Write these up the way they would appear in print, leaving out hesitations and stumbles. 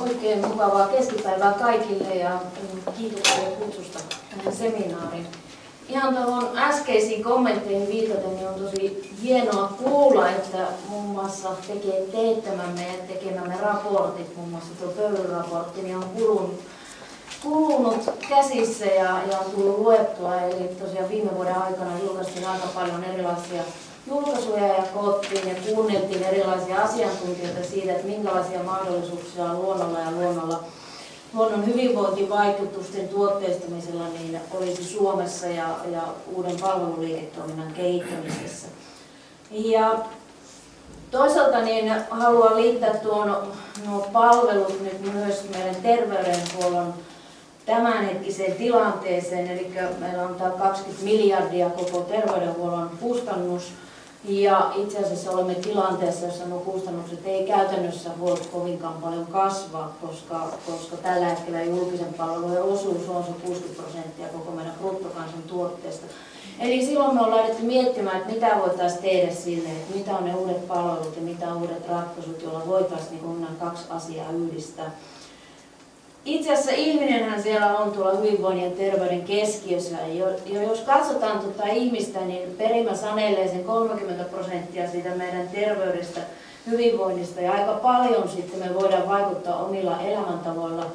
Oikein mukavaa keskipäivää kaikille ja kiitoksia kutsusta tähän seminaariin. Ihan tuohon äskeisiin kommentteihin viitaten, niin on tosi hienoa kuulla, että muun muassa teettämämme ja tekemämme raportit, muun muassa tuo pöyryraportti, niin on kulunut käsissä ja on tullut luettua. Eli tosiaan viime vuoden aikana julkaistiin aika paljon erilaisia julkaisuja ja koottiin ja kuunneltiin erilaisia asiantuntijoita siitä, että minkälaisia mahdollisuuksia on luonnolla ja luonnon hyvinvointivaikutusten tuotteistamisella niin olisi Suomessa ja uuden palveluliiketoiminnan kehittämisessä. Ja toisaalta niin haluan liittää nuo palvelut nyt myös meidän terveydenhuollon tämänhetkiseen tilanteeseen, eli meillä on tämä 20 miljardia koko terveydenhuollon kustannus, ja itse asiassa olemme tilanteessa, jossa nuo kustannukset ei käytännössä voi kovinkaan paljon kasvaa, koska tällä hetkellä julkisen palvelujen osuus on se 60% koko meidän bruttokansantuotteesta. Eli silloin me on lähdetty miettimään, että mitä voitaisiin tehdä sille, että mitä on ne uudet palvelut ja mitä on uudet ratkaisut, joilla voitaisiin nämä kaksi asiaa yhdistää. Itse asiassa ihminenhän siellä on tuolla hyvinvoinnin ja terveyden keskiössä. Jos katsotaan ihmistä, niin perimä sanelee sen 30% siitä meidän terveydestä, hyvinvoinnista. Ja aika paljon sitten me voidaan vaikuttaa omilla elämäntavoilla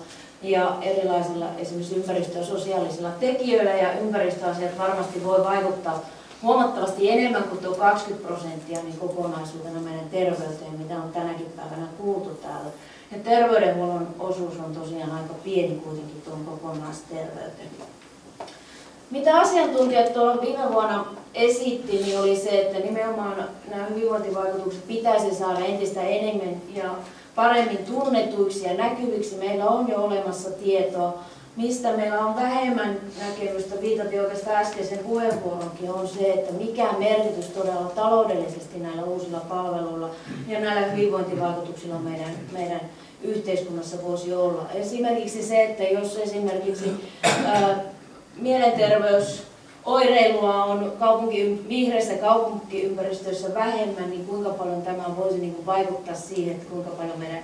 ja erilaisilla esimerkiksi ympäristö- ja sosiaalisilla tekijöillä. Ja ympäristöasiat varmasti voi vaikuttaa huomattavasti enemmän kuin tuo 20% niin kokonaisuutena meidän terveyteen, mitä on tänäkin päivänä kuultu täällä. Ja terveydenhuollon osuus on tosiaan aika pieni kuitenkin tuon kokonaisterveyteen. Mitä asiantuntijat tuolla viime vuonna esitti, niin oli se, että nimenomaan nämä hyvinvointivaikutukset pitäisi saada entistä enemmän ja paremmin tunnetuiksi ja näkyviksi. Meillä on jo olemassa tietoa, mistä meillä on vähemmän näkemystä, viitatiin oikeastaan äskeisen puheenvuoronkin, on se, että mikä merkitys todella taloudellisesti näillä uusilla palveluilla ja näillä hyvinvointivaikutuksilla meidän yhteiskunnassa voisi olla. Esimerkiksi se, että jos esimerkiksi mielenterveysoireilua on vihreissä kaupunkiympäristöissä vähemmän, niin kuinka paljon tämä voisi vaikuttaa siihen, että kuinka paljon meidän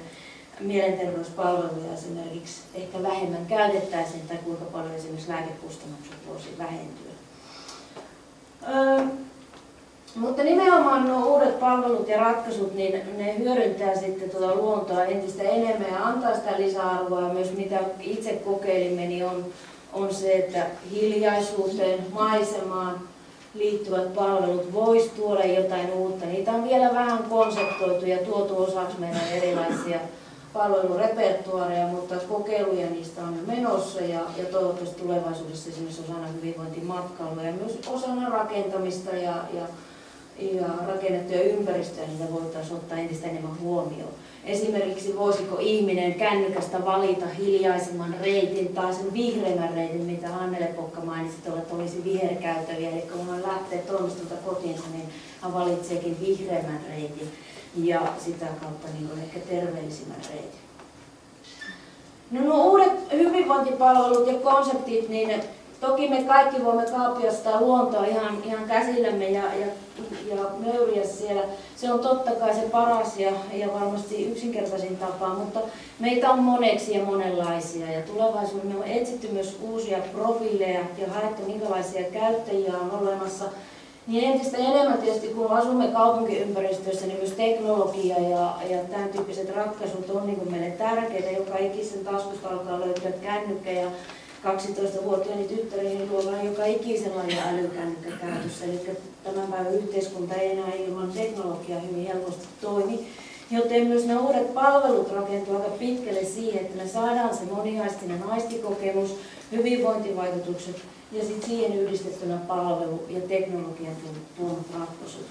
mielenterveyspalveluja esimerkiksi ehkä vähemmän käytettäisiin tai kuinka paljon esimerkiksi lääkekustannukset voisi vähentyä. Mutta nimenomaan nuo uudet palvelut ja ratkaisut, niin ne hyödyntää sitten luontoa entistä enemmän ja antaa sitä lisäarvoa. Ja myös mitä itse kokeilimme, niin on se, että hiljaisuuteen, maisemaan liittyvät palvelut voisi tuoda jotain uutta. Niitä on vielä vähän konseptoitu ja tuotu osaksi meidän erilaisia palvelurepertuaareja, mutta kokeiluja niistä on jo menossa ja toivottavasti tulevaisuudessa esimerkiksi osana hyvinvointimatkailua ja myös osana rakentamista ja rakennettuja ympäristöjä, niitä voitaisiin ottaa entistä enemmän huomioon. Esimerkiksi voisiko ihminen kännykästä valita hiljaisemman reitin tai sen vihreimmän reitin, mitä Annele Pokka mainitsi, että olisi viherkäytäviä. Eli kun hän lähtee toimistolta kotiinsa, niin hän valitseekin vihreimmän reitin ja sitä kautta niin ehkä terveellisimmän reitin. No, nuo uudet hyvinvointipalvelut ja konseptit, niin toki me kaikki voimme kaapia sitä luontoa ihan käsillämme ja nöyriä siellä. Se on totta kai se paras ja varmasti yksinkertaisin tapa, mutta meitä on moneksi ja monenlaisia. Ja tulevaisuudessa me on etsitty myös uusia profiileja ja haettu minkälaisia käyttäjiä on olemassa. Niin entistä enemmän tietysti, kun asumme kaupunkiympäristössä, niin myös teknologia ja tämän tyyppiset ratkaisut on niin meille tärkeitä. Joka ikisen taskusta alkaa löytyä kännykkä ja 12-vuotiaani tyttäreni luolla joka ikisen lajin älykännykkä käytössä. Eli tämän päivän yhteiskunta ei enää ilman teknologiaa hyvin helposti toimi. Joten myös nämä uudet palvelut rakentuvat aika pitkälle siihen, että me saadaan se moniaistinen aistikokemus, hyvinvointivaikutukset ja sitten siihen yhdistettynä palvelu ja teknologian tuomat ratkaisut.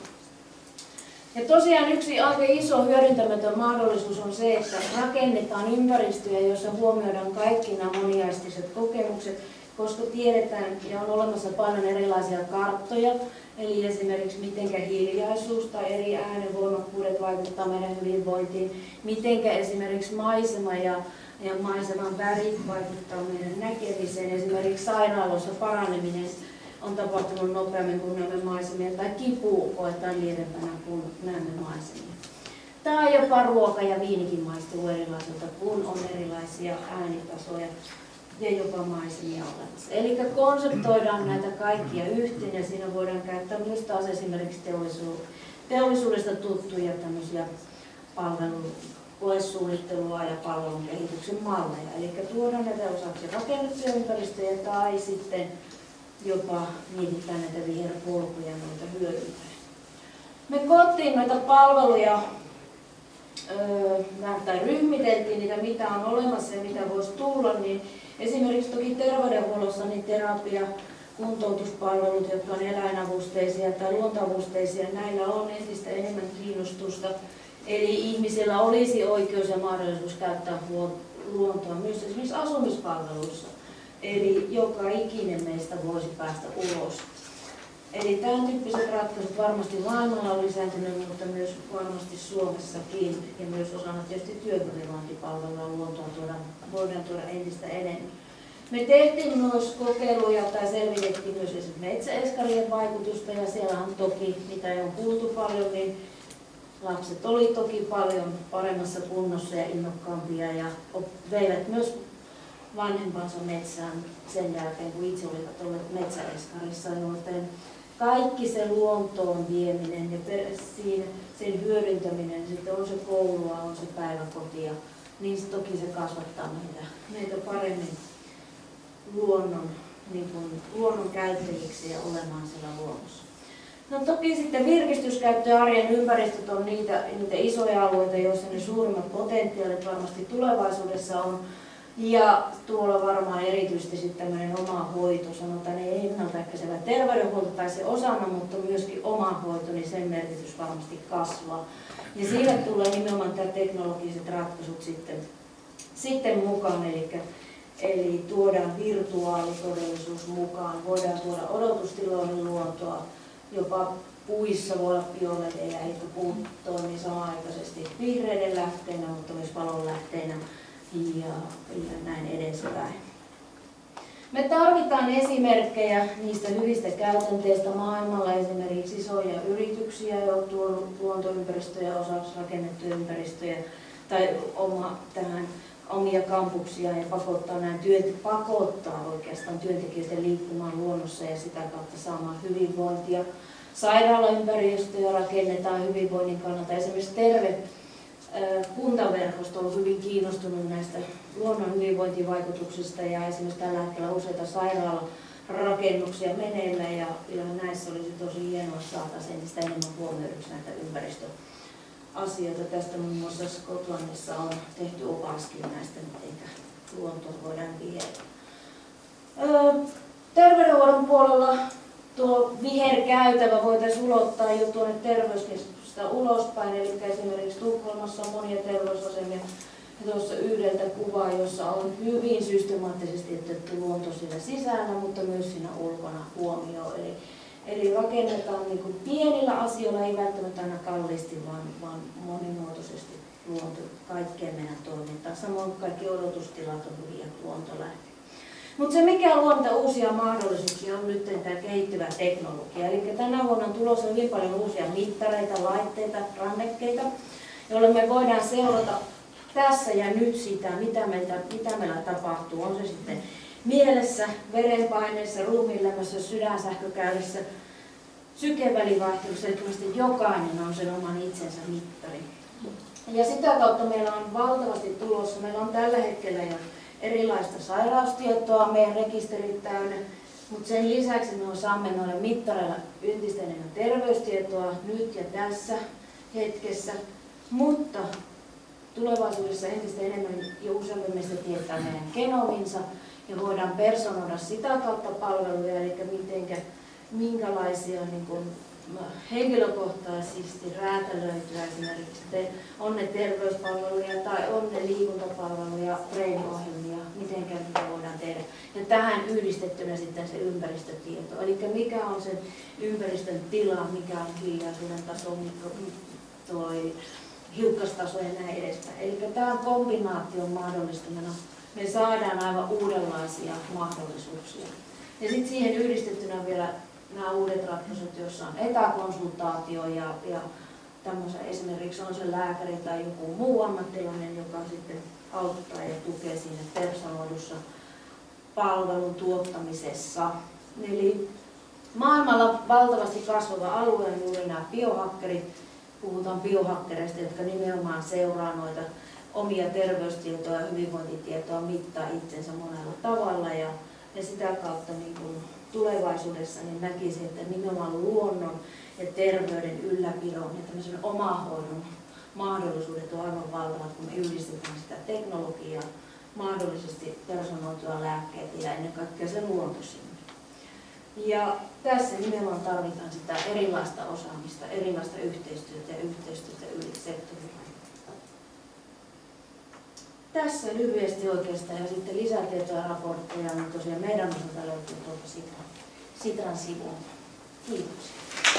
Ja tosiaan yksi aika iso hyödyntämätön mahdollisuus on se, että rakennetaan ympäristöjä, joissa huomioidaan kaikki nämä moniaistiset kokemukset, koska tiedetään ja on olemassa paljon erilaisia karttoja, eli esimerkiksi miten hiljaisuus tai eri äänenvoimakkuudet vaikuttaa meidän hyvinvointiin, miten esimerkiksi maisema ja maiseman värit vaikuttaa meidän näkemiseen, esimerkiksi sairaaloissa paraneminen on tapahtunut nopeammin kuin näemme maisemia, tai kipu koetaan lievempänä kuin näemme maisemia. Tai jopa ruoka ja viinikin maistuu erilaiselta, kun on erilaisia äänitasoja ja jopa maisemia olemassa. Eli konseptoidaan näitä kaikkia yhteen ja siinä voidaan käyttää myös taas esimerkiksi teollisuudesta tuttuja tämmöisiä koesuunnittelua ja palvelun kehityksen malleja. Eli tuodaan näitä osaksi rakennettuja ympäristöjä tai sitten jopa mietitään näitä viherpolkuja noita hyödyntää. Me koottiin noita palveluja tai ryhmiteltiin niitä, mitä on olemassa ja mitä voisi tulla, niin esimerkiksi toki terveydenhuollossa niin terapia, kuntoutuspalvelut, jotka on eläinavusteisia tai luontoavusteisia, näillä on entistä enemmän kiinnostusta. Eli ihmisillä olisi oikeus ja mahdollisuus käyttää luontoa myös esimerkiksi asumispalveluissa. Eli joka ikinen meistä voisi päästä ulos. Eli tämän tyyppiset ratkaisut varmasti maailmalla on lisääntynyt, mutta myös varmasti Suomessakin ja myös osana tietysti työhyvinvointipalvelua luontoa voidaan tuoda entistä enemmän. Me tehtiin myös kokeiluja tai selvitettiin myös esimerkiksi metsäeskarien vaikutusta ja siellä on toki, mitä ei ole kuultu paljon, niin lapset oli toki paljon paremmassa kunnossa ja innokkaampia ja veivät myös vanhempansa metsään sen jälkeen, kun itse olivat olleet metsäeskarissa, joten kaikki se luontoon vieminen ja sen hyödyntäminen, sitten on se koulua, on se päiväkotia, niin toki se kasvattaa meitä paremmin luonnon käyttäjiksi ja olemaan siellä luonnossa. No toki sitten virkistyskäyttö ja arjen ympäristöt on niitä isoja alueita, joissa ne suurimmat potentiaalit varmasti tulevaisuudessa on. Ja tuolla varmaan erityisesti sitten tämmöinen oma hoito, sanotaan ei ennaltaehkäisevä terveydenhuolto tai se osana, mutta myöskin oma hoito, niin sen merkitys varmasti kasvaa. Ja siitä tulee nimenomaan tämä teknologiset ratkaisut sitten mukaan, eli tuodaan virtuaalitodellisuus mukaan, voidaan tuoda odotustiloihin luontoa, jopa puissa voi olla bioledeja, eli puut toimii samanaikaisesti vihreiden lähteenä, mutta myös valon lähteenä. Ja näin edespäin. Me tarvitaan esimerkkejä niistä hyvistä käytänteistä maailmalla, esimerkiksi isoja yrityksiä, jo tuonut luontoympäristöjä, osaksi rakennettuja ympäristöjä tai omia kampuksia ja pakottaa oikeastaan työntekijöiden liikkumaan luonnossa ja sitä kautta saamaan hyvinvointia. Sairaalaympäristöjä rakennetaan hyvinvoinnin kannalta. Esimerkiksi kuntaverkosto on hyvin kiinnostunut näistä luonnon hyvinvointivaikutuksista ja esimerkiksi tällä hetkellä useita sairaalarakennuksia meneillä ja näissä olisi tosi hienoa saada entistä enemmän huomioiduksi näitä ympäristöasioita. Tästä muun muassa Skotlannissa on tehty opaskin näistä, miten luontoa voidaan vihertää. Terveydenhuollon puolella tuo viherkäytävä voitaisiin ulottaa jo tuonne terveyskeskuksesta ulospäin, eli esimerkiksi Tukholmassa on monia terveysasemia. Ja tuossa yhdeltä kuvaa, jossa on hyvin systemaattisesti otettu luonto siellä sisällä, mutta myös siinä ulkona huomioon. Eli rakennetaan niin kuin pienillä asioilla, ei välttämättä aina kalliisti, vaan monimuotoisesti luonto kaikkeen meidän toimintaan. Samoin kaikki odotustilat on hyviä luontolähteitä. Mutta se mikä luo niitä uusia mahdollisuuksia on nyt tämä kehittyvä teknologia. Eli tänä vuonna on tulossa hyvin paljon uusia mittareita, laitteita, rannekkeita, joilla me voidaan seurata tässä ja nyt sitä, mitä meillä tapahtuu. On se sitten mielessä, verenpaineessa, ruumiinlämmössä, sydänsähkökäyrissä, sykevälivaihtelussa, että jokainen on sen oman itsensä mittari. Ja sitä kautta meillä on valtavasti tulossa. Meillä on tällä hetkellä jo erilaista sairaustietoa, meidän rekisterit täynnä, mutta sen lisäksi me saamme noilla mittareilla entistä enemmän terveystietoa nyt ja tässä hetkessä, mutta tulevaisuudessa entistä enemmän jo useampi meistä tietää meidän genominsa ja voidaan personoida sitä kautta palveluja, eli minkälaisia henkilökohtaisesti räätälöityä esimerkiksi on ne terveyspalveluja tai on ne liikuntapalveluja, treeniohjelmia, miten niitä voidaan tehdä. Ja tähän yhdistettynä sitten se ympäristötieto, eli mikä on sen ympäristön tila, mikä on hiljaisuuden taso, hiukkastaso ja näin edespäin. Eli tämän kombinaation mahdollistamana me saadaan aivan uudenlaisia mahdollisuuksia. Ja sitten siihen yhdistettynä vielä nämä uudet ratkaisut, joissa on etäkonsultaatio ja tämmöisen esimerkiksi on se lääkäri tai joku muu ammattilainen, joka sitten auttaa ja tukee siinä personoidussa palvelun tuottamisessa. Eli maailmalla valtavasti kasvava alue on juuri nämä biohakkerit. Puhutaan biohakkereista, jotka nimenomaan seuraa noita omia terveystietoja ja hyvinvointitietoa, mittaa itsensä monella tavalla. Ja sitä kautta niin kun tulevaisuudessa niin näkisin, että nimenomaan luonnon ja terveyden ylläpidon ja tämmöisen omahoidon mahdollisuudet on aivan valtavat, kun me yhdistetään sitä teknologiaa, mahdollisesti personoitua lääkkeitä ja ennen kaikkea se luonto sinne. Ja tässä nimenomaan tarvitaan sitä erilaista osaamista, erilaista yhteistyötä ja yhteistyötä yli sektorilla. Tässä lyhyesti oikeastaan ja sitten lisätietoja ja raportteja, niin tosiaan meidän osalta löytyy tuolta Sitran sivuilta. Kiitoksia.